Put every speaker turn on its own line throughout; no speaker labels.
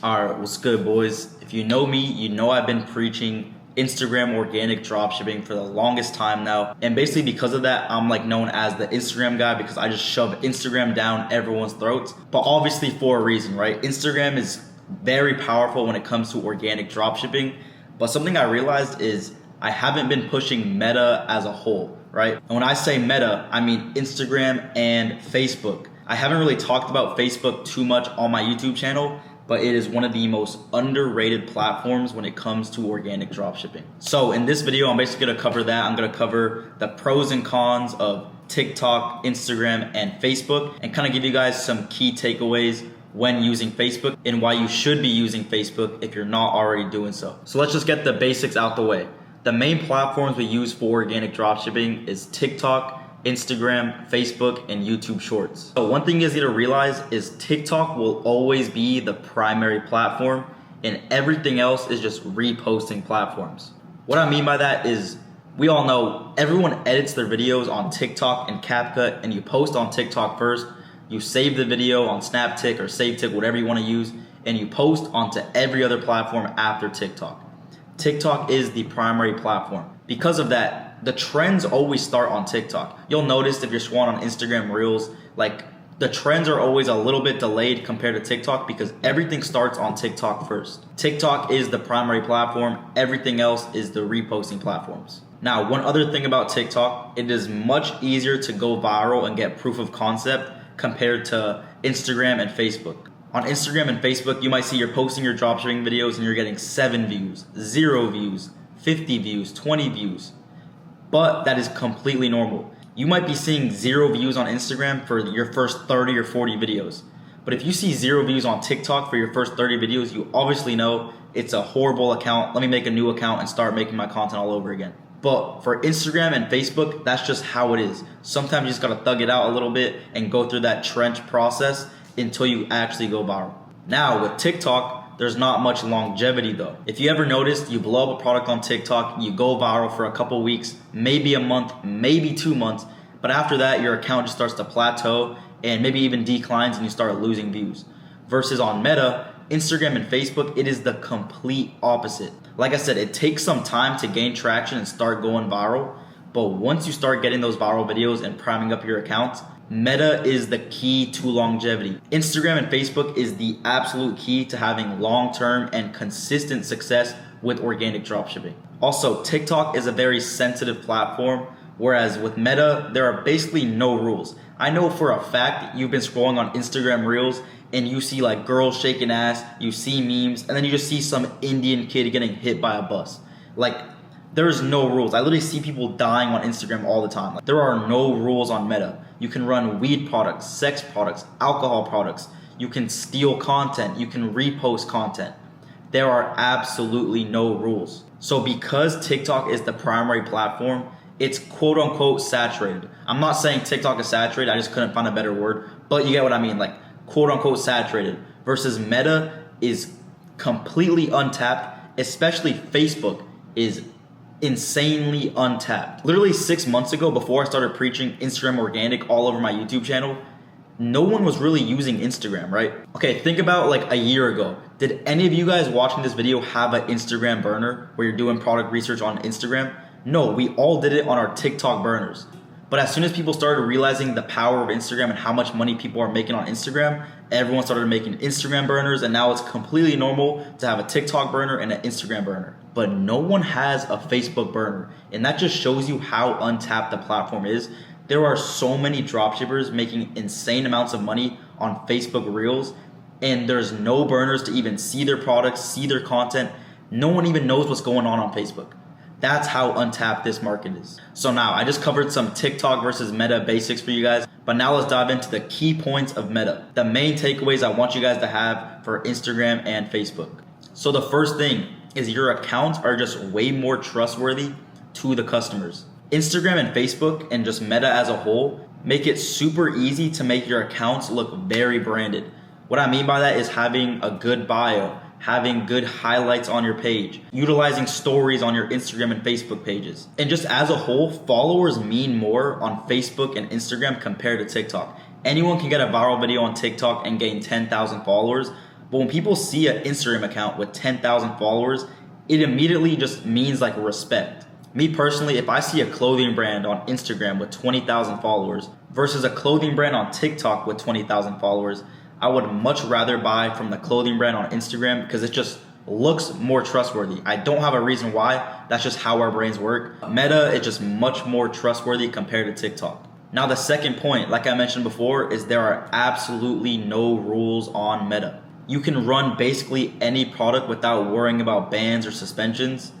Alright, what's good, boys? If you know me, you know I've been preaching Instagram organic dropshipping for the longest time now. And basically because of that, I'm like known as the Instagram guy because I just shove Instagram down everyone's throats. But obviously for a reason, right? Instagram is very powerful when it comes to organic dropshipping. But something I realized is I haven't been pushing Meta as a whole, right? And when I say Meta, I mean Instagram and Facebook. I haven't really talked about Facebook too much on my YouTube channel, but it is one of the most underrated platforms when it comes to organic dropshipping. So in this video, I'm basically gonna cover that. I'm gonna cover the pros and cons of TikTok, Instagram, and Facebook, and kind of give you guys some key takeaways when using Facebook and why you should be using Facebook if you're not already doing so. So let's just get the basics out the way. The main platforms we use for organic dropshipping is TikTok, Instagram, Facebook, and YouTube Shorts. So one thing you guys need to realize is TikTok will always be the primary platform and everything else is just reposting platforms. What I mean by that is we all know everyone edits their videos on TikTok and CapCut, and you post on TikTok first, you save the video on SnapTik or SaveTik, whatever you want to use, and you post onto every other platform after TikTok. TikTok is the primary platform. Because of that, the trends always start on TikTok. You'll notice if you're scrolling on Instagram Reels, like the trends are always a little bit delayed compared to TikTok because everything starts on TikTok first. TikTok is the primary platform. Everything else is the reposting platforms. Now, one other thing about TikTok, it is much easier to go viral and get proof of concept compared to Instagram and Facebook. On Instagram and Facebook, you might see you're posting your dropshipping videos and you're getting 7 views, 0 views, 50 views, 20 views. But that is completely normal. You might be seeing 0 views on Instagram for your first 30 or 40 videos. But if you see 0 views on TikTok for your first 30 videos, you obviously know it's a horrible account. Let me make a new account and start making my content all over again. But for Instagram and Facebook, that's just how it is. Sometimes you just gotta thug it out a little bit and go through that trench process until you actually go viral. Now with TikTok, there's not much longevity though. If you ever noticed, you blow up a product on TikTok, you go viral for a couple weeks, maybe a month, maybe 2 months, but after that your account just starts to plateau and maybe even declines and you start losing views. Versus on Meta, Instagram and Facebook, it is the complete opposite. Like I said, it takes some time to gain traction and start going viral, but once you start getting those viral videos and priming up your accounts, Meta is the key to longevity. Instagram and Facebook is the absolute key to having long-term and consistent success with organic dropshipping. Also, TikTok is a very sensitive platform, whereas with Meta, there are basically no rules. I know for a fact you've been scrolling on Instagram Reels and you see like girls shaking ass, you see memes, and then you just see some Indian kid getting hit by a bus. Like, there's no rules. I literally see people dying on Instagram all the time. Like, there are no rules on Meta. You can run weed products, sex products, alcohol products. You can steal content. You can repost content. There are absolutely no rules. So because TikTok is the primary platform, it's quote unquote saturated. I'm not saying TikTok is saturated. I just couldn't find a better word. But you get what I mean. Like quote unquote saturated. Versus Meta is completely untapped. Especially Facebook is insanely untapped. Literally 6 months ago, before I started preaching Instagram organic all over my YouTube channel, no one was really using Instagram, right? Okay, think about like a year ago. Did any of you guys watching this video have an Instagram burner where you're doing product research on Instagram? No, we all did it on our TikTok burners. But as soon as people started realizing the power of Instagram and how much money people are making on Instagram, everyone started making Instagram burners, and now it's completely normal to have a TikTok burner and an Instagram burner. But no one has a Facebook burner, and that just shows you how untapped the platform is. There are so many dropshippers making insane amounts of money on Facebook Reels, and there's no burners to even see their products, see their content. No one even knows what's going on Facebook. That's how untapped this market is. So now I just covered some TikTok versus Meta basics for you guys, but now let's dive into the key points of Meta. The main takeaways I want you guys to have for Instagram and Facebook. So the first thing is your accounts are just way more trustworthy to the customers. Instagram and Facebook and just Meta as a whole make it super easy to make your accounts look very branded. What I mean by that is having a good bio, having good highlights on your page, utilizing stories on your Instagram and Facebook pages. And just as a whole, followers mean more on Facebook and Instagram compared to TikTok. Anyone can get a viral video on TikTok and gain 10,000 followers, But when people see an Instagram account with 10,000 followers, it immediately just means like respect. Me personally, if I see a clothing brand on Instagram with 20,000 followers versus a clothing brand on TikTok with 20,000 followers, I would much rather buy from the clothing brand on Instagram because it just looks more trustworthy. I don't have a reason why. That's just how our brains work. Meta is just much more trustworthy compared to TikTok. Now the second point, like I mentioned before, is there are absolutely no rules on Meta. You can run basically any product without worrying about bans or suspensions.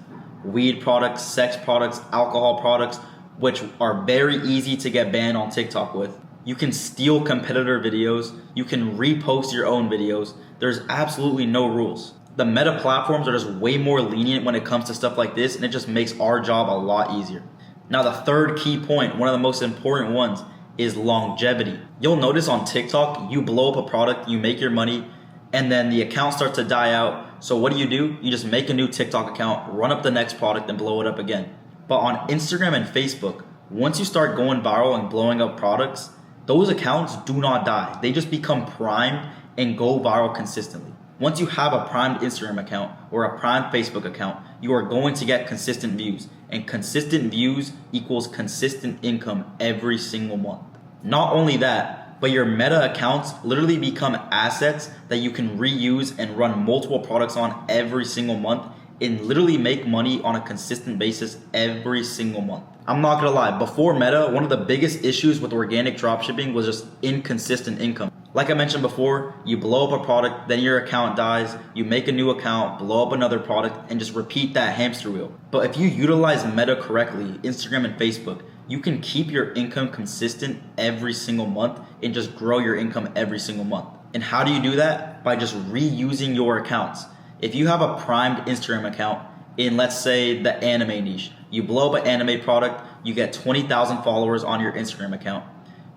Weed products, sex products, alcohol products, which are very easy to get banned on TikTok with. You can steal competitor videos. You can repost your own videos. There's absolutely no rules. The Meta platforms are just way more lenient when it comes to stuff like this, and it just makes our job a lot easier. Now the third key point, one of the most important ones, is longevity. You'll notice on TikTok, you blow up a product, you make your money, and then the account starts to die out. So what do? You just make a new TikTok account, run up the next product, and blow it up again. But on Instagram and Facebook, once you start going viral and blowing up products, those accounts do not die. They just become primed and go viral consistently. Once you have a primed Instagram account or a primed Facebook account, you are going to get consistent views. And consistent views equals consistent income every single month. Not only that, but your Meta accounts literally become assets that you can reuse and run multiple products on every single month and literally make money on a consistent basis every single month. I'm not gonna lie, before Meta, one of the biggest issues with organic dropshipping was just inconsistent income. Like I mentioned before, you blow up a product, then your account dies, you make a new account, blow up another product, and just repeat that hamster wheel. But if you utilize Meta correctly, Instagram and Facebook, you can keep your income consistent every single month and just grow your income every single month. And how do you do that? By just reusing your accounts. If you have a primed Instagram account in, let's say, the anime niche, you blow up an anime product, you get 20,000 followers on your Instagram account.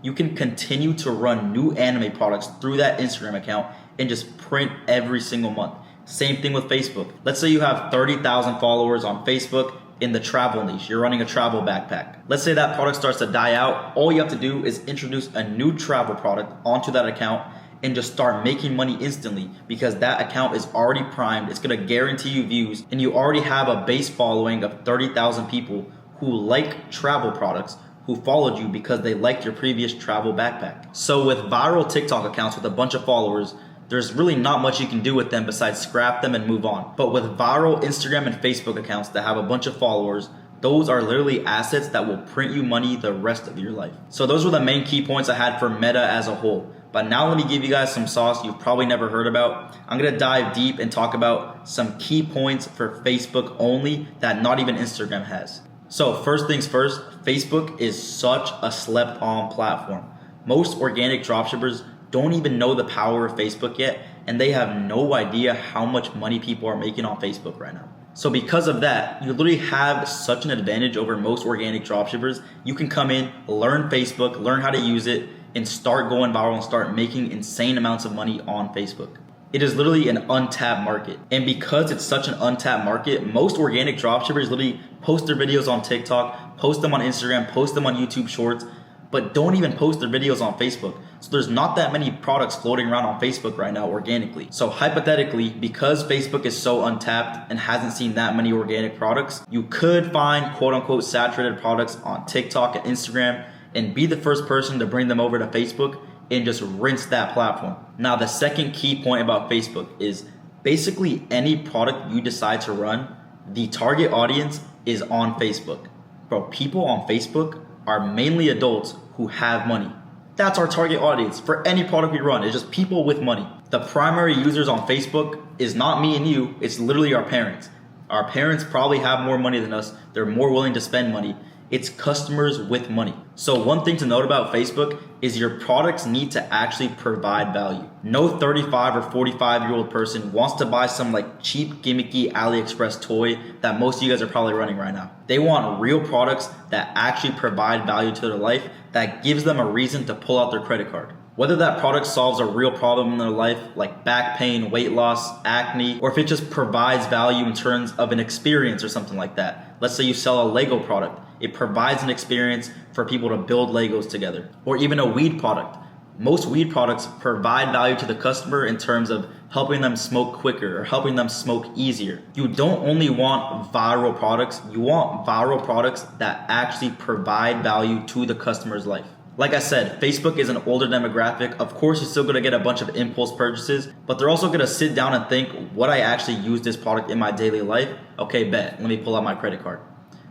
You can continue to run new anime products through that Instagram account and just print every single month. Same thing with Facebook. Let's say you have 30,000 followers on Facebook in the travel niche. You're running a travel backpack. Let's say that product starts to die out. All you have to do is introduce a new travel product onto that account and just start making money instantly because that account is already primed. It's gonna guarantee you views, and you already have a base following of 30,000 people who like travel products, who followed you because they liked your previous travel backpack. So with viral TikTok accounts with a bunch of followers, there's really not much you can do with them besides scrap them and move on. But with viral Instagram and Facebook accounts that have a bunch of followers, those are literally assets that will print you money the rest of your life. So those were the main key points I had for Meta as a whole. But now let me give you guys some sauce you've probably never heard about. I'm gonna dive deep and talk about some key points for Facebook only that not even Instagram has. So first things first, Facebook is such a slept on platform. Most organic dropshippers don't even know the power of Facebook yet, and they have no idea how much money people are making on Facebook right now. So because of that, you literally have such an advantage over most organic dropshippers. You can come in, learn Facebook, learn how to use it, and start going viral and start making insane amounts of money on Facebook. It is literally an untapped market. And because it's such an untapped market, most organic dropshippers literally post their videos on TikTok, post them on Instagram, post them on YouTube Shorts, but don't even post their videos on Facebook. So there's not that many products floating around on Facebook right now organically. So hypothetically, because Facebook is so untapped and hasn't seen that many organic products, you could find quote unquote saturated products on TikTok and Instagram and be the first person to bring them over to Facebook and just rinse that platform. Now, the second key point about Facebook is basically any product you decide to run, the target audience is on Facebook. Bro, people on Facebook are mainly adults who have money. That's our target audience for any product we run. It's just people with money. The primary users on Facebook is not me and you, it's literally our parents. Our parents probably have more money than us. They're more willing to spend money. It's customers with money. So one thing to note about Facebook is your products need to actually provide value. No 35 or 45-year-old person wants to buy some like cheap gimmicky AliExpress toy that most of you guys are probably running right now. They want real products that actually provide value to their life, that gives them a reason to pull out their credit card. Whether that product solves a real problem in their life, like back pain, weight loss, acne, or if it just provides value in terms of an experience or something like that. Let's say you sell a Lego product. It provides an experience for people to build Legos together. Or even a weed product. Most weed products provide value to the customer in terms of helping them smoke quicker, or helping them smoke easier. You don't only want viral products, you want viral products that actually provide value to the customer's life. Like I said, Facebook is an older demographic. Of course, you're still gonna get a bunch of impulse purchases, but they're also gonna sit down and think, would I actually use this product in my daily life? Okay, bet, let me pull out my credit card.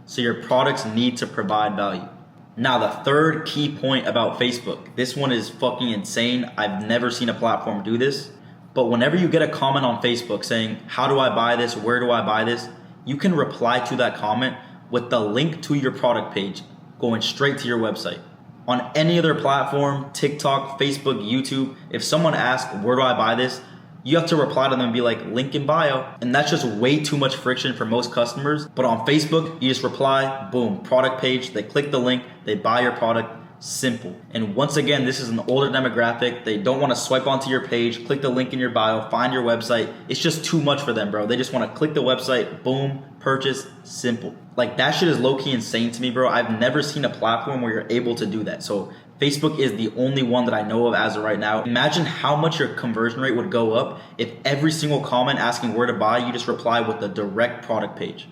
So your products need to provide value. Now, the third key point about Facebook, this one is fucking insane. I've never seen a platform do this, but whenever you get a comment on Facebook saying, how do I buy this? Where do I buy this? You can reply to that comment with the link to your product page going straight to your website. On any other platform, TikTok, Facebook, YouTube, if someone asks, where do I buy this? You have to reply to them and be like, link in bio. And that's just way too much friction for most customers. But on Facebook, you just reply, boom, product page, they click the link, they buy your product, simple. And once again, this is an older demographic. They don't want to swipe onto your page, click the link in your bio, find your website. It's just too much for them, bro. They just want to click the website, boom, purchase, simple. Like, that shit is low-key insane to me, bro. I've never seen a platform where you're able to do that. So Facebook is the only one that I know of as of right now. Imagine how much your conversion rate would go up if every single comment asking where to buy, you just reply with the direct product page.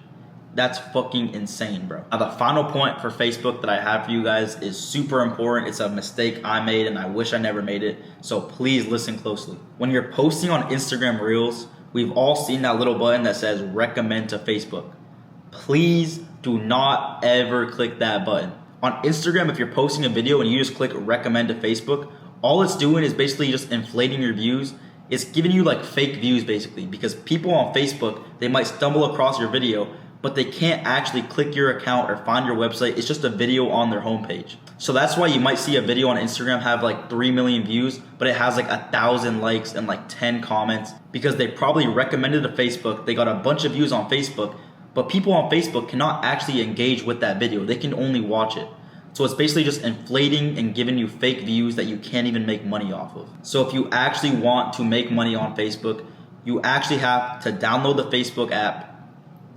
That's fucking insane, bro. Now, the final point for Facebook that I have for you guys is super important. It's a mistake I made and I wish I never made it. So please listen closely. When you're posting on Instagram Reels, we've all seen that little button that says recommend to Facebook. Please do not ever click that button. On Instagram, if you're posting a video and you just click recommend to Facebook, all it's doing is basically just inflating your views. It's giving you like fake views basically, because people on Facebook, they might stumble across your video, but they can't actually click your account or find your website. It's just a video on their homepage. So that's why you might see a video on Instagram have like 3 million views, but it has like 1,000 likes and like 10 comments, because they probably recommended to Facebook. They got a bunch of views on Facebook, but people on Facebook cannot actually engage with that video. They can only watch it. So it's basically just inflating and giving you fake views that you can't even make money off of. So if you actually want to make money on Facebook, you actually have to download the Facebook app,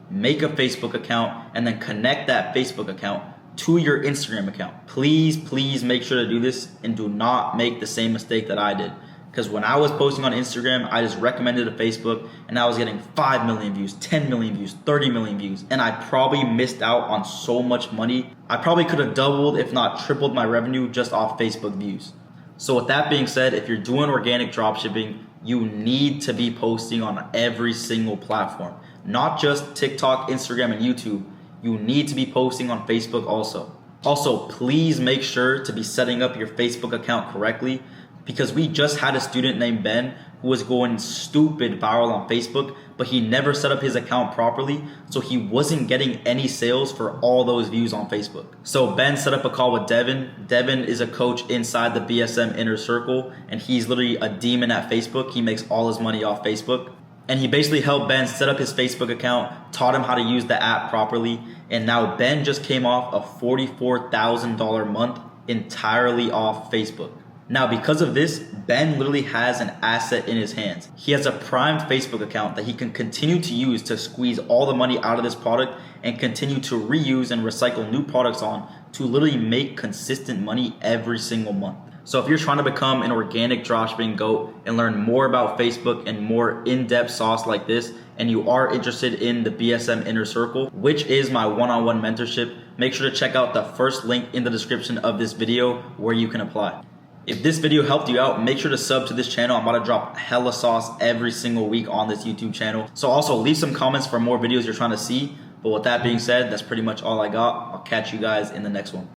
make a Facebook account, and then connect that Facebook account to your Instagram account. Please, please make sure to do this and do not make the same mistake that I did. Because when I was posting on Instagram, I just recommended to Facebook and I was getting 5 million views, 10 million views, 30 million views. And I probably missed out on so much money. I probably could have doubled, if not tripled my revenue just off Facebook views. So with that being said, if you're doing organic dropshipping, you need to be posting on every single platform. Not just TikTok, Instagram, and YouTube. You need to be posting on Facebook also. Also, please make sure to be setting up your Facebook account correctly, because we just had a student named Ben who was going stupid viral on Facebook, but he never set up his account properly, so he wasn't getting any sales for all those views on Facebook. So Ben set up a call with Devin. Devin is a coach inside the BSM inner circle, and he's literally a demon at Facebook. He makes all his money off Facebook. And he basically helped Ben set up his Facebook account, taught him how to use the app properly, and now Ben just came off a $44,000 month entirely off Facebook. Now, because of this, Ben literally has an asset in his hands. He has a primed Facebook account that he can continue to use to squeeze all the money out of this product and continue to reuse and recycle new products on to literally make consistent money every single month. So if you're trying to become an organic dropshipping GOAT and learn more about Facebook and more in-depth sauce like this, and you are interested in the BSM Inner Circle, which is my one-on-one mentorship, make sure to check out the first link in the description of this video where you can apply. If this video helped you out, make sure to sub to this channel. I'm about to drop hella sauce every single week on this YouTube channel. So also leave some comments for more videos you're trying to see. But with that being said, that's pretty much all I got. I'll catch you guys in the next one.